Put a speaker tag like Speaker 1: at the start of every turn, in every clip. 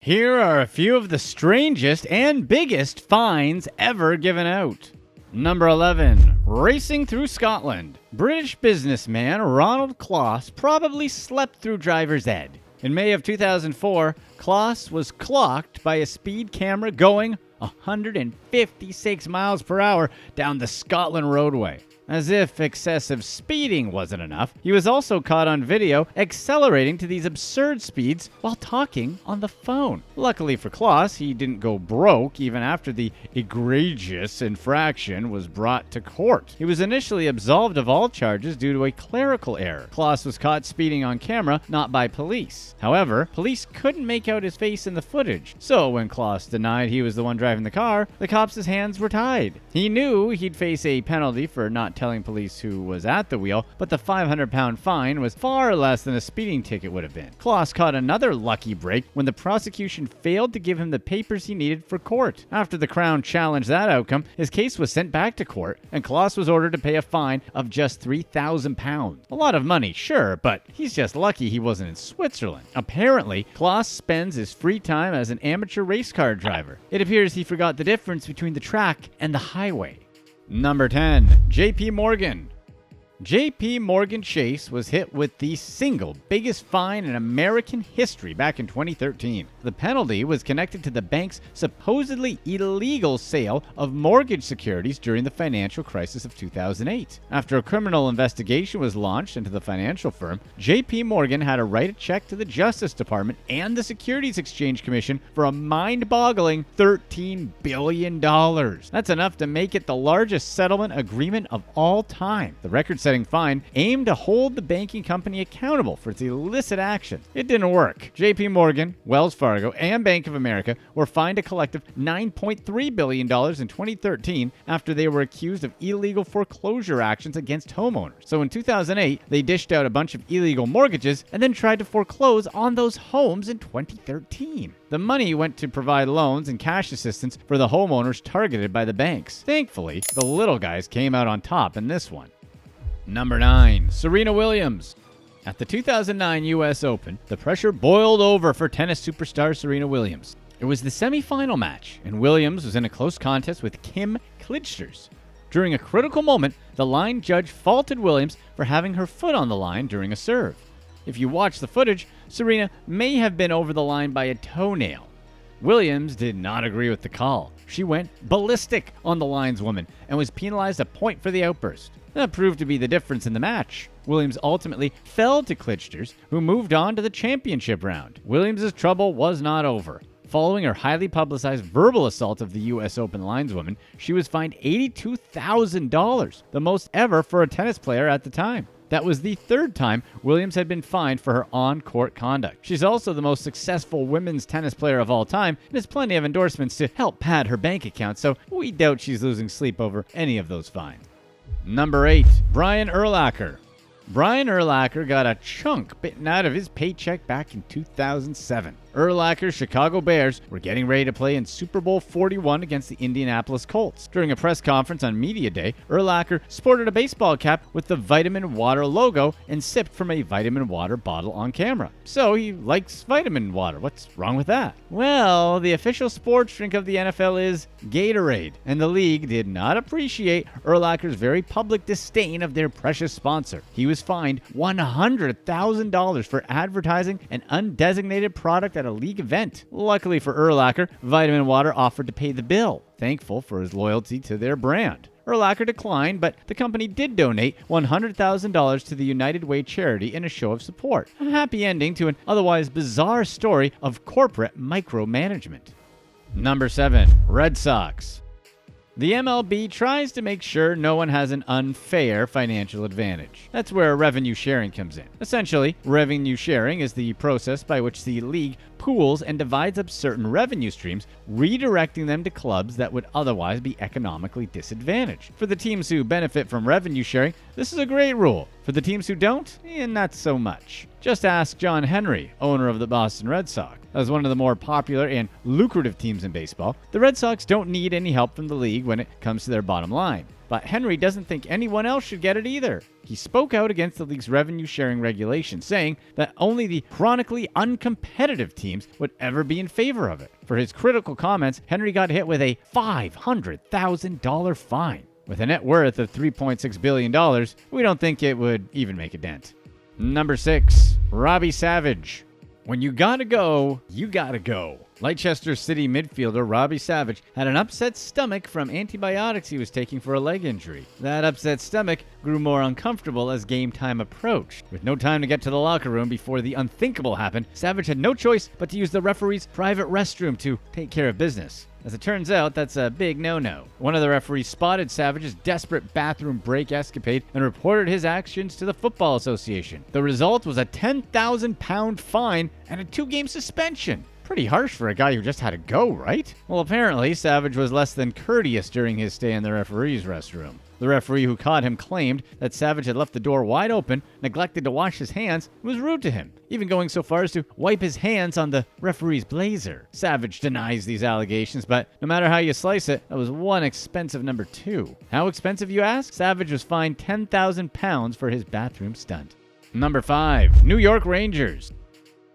Speaker 1: Here are a few of the strangest and biggest fines ever given out. Number 11. Racing through Scotland. British businessman Ronald Kloss probably slept through driver's ed. In May of 2004, Kloss was clocked by a speed camera going 156 miles per hour down the Scotland roadway. As if excessive speeding wasn't enough, he was also caught on video accelerating to these absurd speeds while talking on the phone. Luckily for Kloss, he didn't go broke even after the egregious infraction was brought to court. He was initially absolved of all charges due to a clerical error. Kloss was caught speeding on camera, not by police. However, police couldn't make out his face in the footage, so when Kloss denied he was the one driving the car, the cops' hands were tied. He knew he'd face a penalty for not telling police who was at the wheel, but the £500 fine was far less than a speeding ticket would have been. Kloss caught another lucky break when the prosecution failed to give him the papers he needed for court. After the Crown challenged that outcome, his case was sent back to court, and Kloss was ordered to pay a fine of just £3,000. A lot of money, sure, but he's just lucky he wasn't in Switzerland. Apparently, Kloss spends his free time as an amateur race car driver. It appears he forgot the difference between the track and the highway. Number 10. JP Morgan. JP Morgan Chase was hit with the single biggest fine in American history back in 2013. The penalty was connected to the bank's supposedly illegal sale of mortgage securities during the financial crisis of 2008. After a criminal investigation was launched into the financial firm, JP Morgan had to write a check to the Justice Department and the Securities Exchange Commission for a mind-boggling $13 billion. That's enough to make it the largest settlement agreement of all time. The record-setting fine aimed to hold the banking company accountable for its illicit actions. It didn't work. JP Morgan, Wells Fargo, and Bank of America were fined a collective $9.3 billion in 2013 after they were accused of illegal foreclosure actions against homeowners. So in 2008, they dished out a bunch of illegal mortgages and then tried to foreclose on those homes in 2013. The money went to provide loans and cash assistance for the homeowners targeted by the banks. Thankfully, the little guys came out on top in this one. Number 9. Serena Williams. At the 2009 U.S. Open, the pressure boiled over for tennis superstar Serena Williams. It was the semifinal match, and Williams was in a close contest with Kim Clijsters. During a critical moment, the line judge faulted Williams for having her foot on the line during a serve. If you watch the footage, Serena may have been over the line by a toenail. Williams did not agree with the call. She went ballistic on the lineswoman and was penalized a point for the outburst. That proved to be the difference in the match. Williams ultimately fell to Clijsters, who moved on to the championship round. Williams' trouble was not over. Following her highly publicized verbal assault of the U.S. Open lineswoman, she was fined $82,000, the most ever for a tennis player at the time. That was the third time Williams had been fined for her on-court conduct. She's also the most successful women's tennis player of all time and has plenty of endorsements to help pad her bank account, so we doubt she's losing sleep over any of those fines. Number 8. Brian Urlacher. Brian Urlacher got a chunk bitten out of his paycheck back in 2007. Urlacher's Chicago Bears were getting ready to play in Super Bowl 41 against the Indianapolis Colts. During a press conference on Media Day, Urlacher sported a baseball cap with the Vitamin Water logo and sipped from a vitamin water bottle on camera. So he likes vitamin water. What's wrong with that? Well, the official sports drink of the NFL is Gatorade, and the league did not appreciate Urlacher's very public disdain of their precious sponsor. He was fined $100,000 for advertising an undesignated product at a league event. Luckily for Urlacher, Vitamin Water offered to pay the bill, thankful for his loyalty to their brand. Urlacher declined, but the company did donate $100,000 to the United Way charity in a show of support. A happy ending to an otherwise bizarre story of corporate micromanagement. Number 7. Red Sox. The MLB tries to make sure no one has an unfair financial advantage. That's where revenue sharing comes in. Essentially, revenue sharing is the process by which the league pools and divides up certain revenue streams, redirecting them to clubs that would otherwise be economically disadvantaged. For the teams who benefit from revenue sharing, this is a great rule. For the teams who don't, not so much. Just ask John Henry, owner of the Boston Red Sox. As one of the more popular and lucrative teams in baseball, the Red Sox don't need any help from the league when it comes to their bottom line. but Henry doesn't think anyone else should get it either. He spoke out against the league's revenue-sharing regulations, saying that only the chronically uncompetitive teams would ever be in favor of it. For his critical comments, Henry got hit with a $500,000 fine. With a net worth of $3.6 billion, we don't think it would even make a dent. Number 6. Robbie Savage. When you gotta go, you gotta go. Leicester City midfielder Robbie Savage had an upset stomach from antibiotics he was taking for a leg injury. That upset stomach grew more uncomfortable as game time approached. With no time to get to the locker room before the unthinkable happened, Savage had no choice but to use the referee's private restroom to take care of business. As it turns out, that's a big no-no. One of the referees spotted Savage's desperate bathroom break escapade and reported his actions to the Football Association. The result was a £10,000 fine and a 2-game suspension. Pretty harsh for a guy who just had to go, right? Well, apparently, Savage was less than courteous during his stay in the referee's restroom. The referee who caught him claimed that Savage had left the door wide open, neglected to wash his hands, and was rude to him, even going so far as to wipe his hands on the referee's blazer. Savage denies these allegations, but no matter how you slice it, that was one expensive number 2. How expensive, you ask? Savage was fined £10,000 for his bathroom stunt. Number 5. New York Rangers.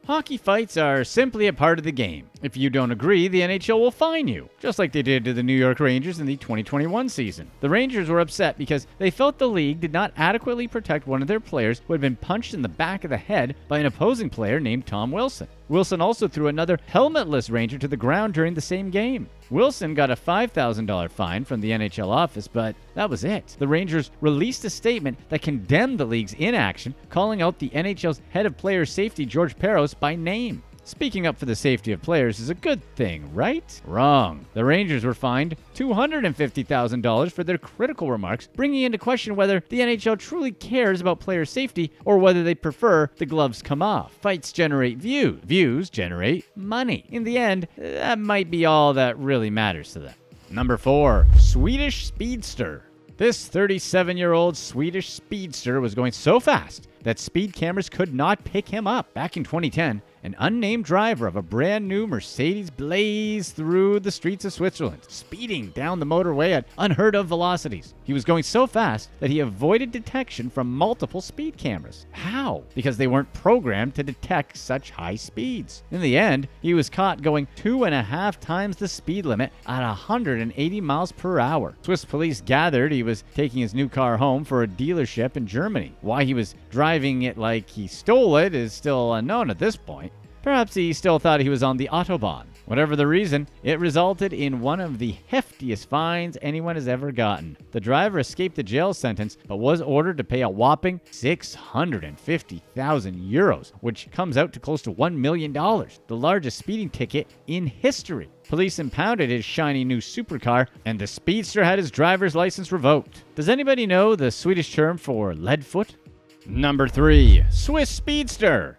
Speaker 1: Hockey fights are simply a part of the game. If you don't agree, the NHL will fine you, just like they did to the New York Rangers in the 2021 season. The Rangers were upset because they felt the league did not adequately protect one of their players who had been punched in the back of the head by an opposing player named Tom Wilson. Wilson also threw another helmetless Ranger to the ground during the same game. Wilson got a $5,000 fine from the NHL office, but that was it. The Rangers released a statement that condemned the league's inaction, calling out the NHL's head of player safety, George Parros, by name. Speaking up for the safety of players is a good thing, right? Wrong. The Rangers were fined $250,000 for their critical remarks, bringing into question whether the NHL truly cares about player safety or whether they prefer the gloves come off. Fights generate views. Views generate money. In the end, that might be all that really matters to them. Number 4. Swedish Speedster. This 37-year-old Swedish speedster was going so fast that speed cameras could not pick him up. Back in 2010, an unnamed driver of a brand new Mercedes blazed through the streets of Switzerland, speeding down the motorway at unheard of velocities. He was going so fast that he avoided detection from multiple speed cameras. How? Because they weren't programmed to detect such high speeds. In the end, he was caught going 2.5 times the speed limit at 180 miles per hour. Swiss police gathered he was taking his new car home for a dealership in Germany. Why he was driving it like he stole it is still unknown at this point. Perhaps he still thought he was on the Autobahn. Whatever the reason, it resulted in one of the heftiest fines anyone has ever gotten. The driver escaped the jail sentence, but was ordered to pay a whopping 650,000 euros, which comes out to close to $1 million, the largest speeding ticket in history. Police impounded his shiny new supercar, and the speedster had his driver's license revoked. Does anybody know the Swedish term for leadfoot? Number 3. Swiss Speedster.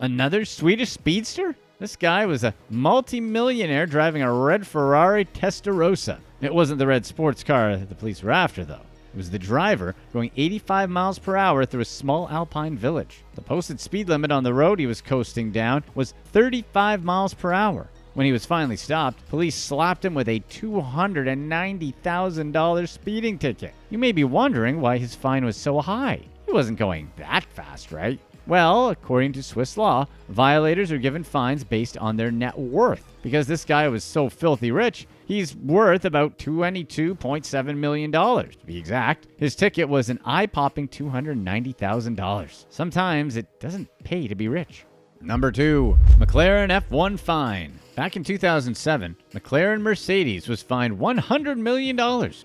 Speaker 1: Another Swedish speedster? This guy was a multi-millionaire driving a red Ferrari Testarossa. It wasn't the red sports car the police were after, though. It was the driver going 85 miles per hour through a small alpine village. The posted speed limit on the road he was coasting down was 35 miles per hour. When he was finally stopped, police slapped him with a $290,000 speeding ticket. You may be wondering why his fine was so high. He wasn't going that fast, right? Well, according to Swiss law, violators are given fines based on their net worth. Because this guy was so filthy rich, he's worth about $22.7 million. To be exact, his ticket was an eye-popping $290,000. Sometimes it doesn't pay to be rich. Number 2. McLaren F1 fine. Back in 2007, McLaren Mercedes was fined $100 million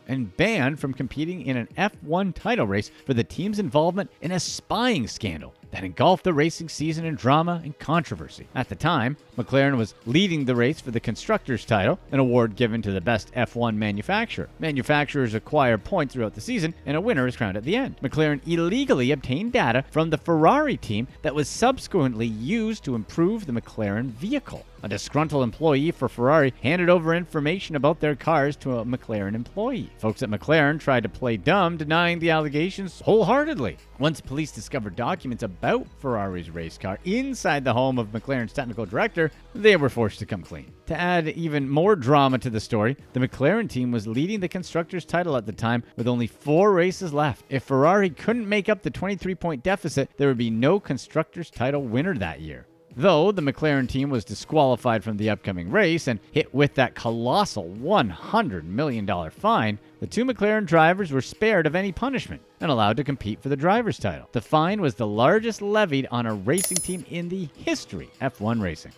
Speaker 1: and banned from competing in an F1 title race for the team's involvement in a spying scandal that engulfed the racing season in drama and controversy. At the time, McLaren was leading the race for the Constructors' title, an award given to the best F1 manufacturer. Manufacturers acquire points throughout the season, and a winner is crowned at the end. McLaren illegally obtained data from the Ferrari team that was subsequently used to improve the McLaren vehicle. A disgruntled employee for Ferrari handed over information about their cars to a McLaren employee. Folks at McLaren tried to play dumb, denying the allegations wholeheartedly. Once police discovered documents about Ferrari's race car inside the home of McLaren's technical director, they were forced to come clean. To add even more drama to the story, the McLaren team was leading the constructors' title at the time with only 4 races left. If Ferrari couldn't make up the 23-point deficit, there would be no constructors' title winner that year. Though the McLaren team was disqualified from the upcoming race and hit with that colossal $100 million fine, the 2 McLaren drivers were spared of any punishment and allowed to compete for the driver's title. The fine was the largest levied on a racing team in the history of F1 racing.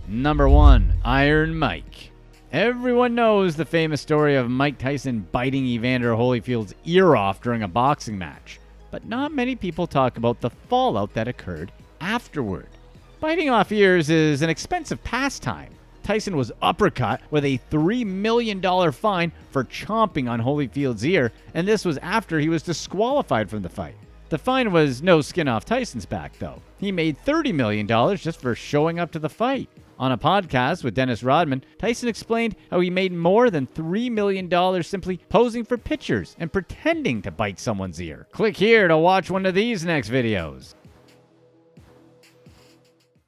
Speaker 1: Number 1. Iron Mike. Everyone knows the famous story of Mike Tyson biting Evander Holyfield's ear off during a boxing match, but not many people talk about the fallout that occurred afterward. Biting off ears is an expensive pastime. Tyson was uppercut with a $3 million fine for chomping on Holyfield's ear, and this was after he was disqualified from the fight. The fine was no skin off Tyson's back, though. He made $30 million just for showing up to the fight. On a podcast with Dennis Rodman, Tyson explained how he made more than $3 million simply posing for pictures and pretending to bite someone's ear. Click here to watch one of these next videos.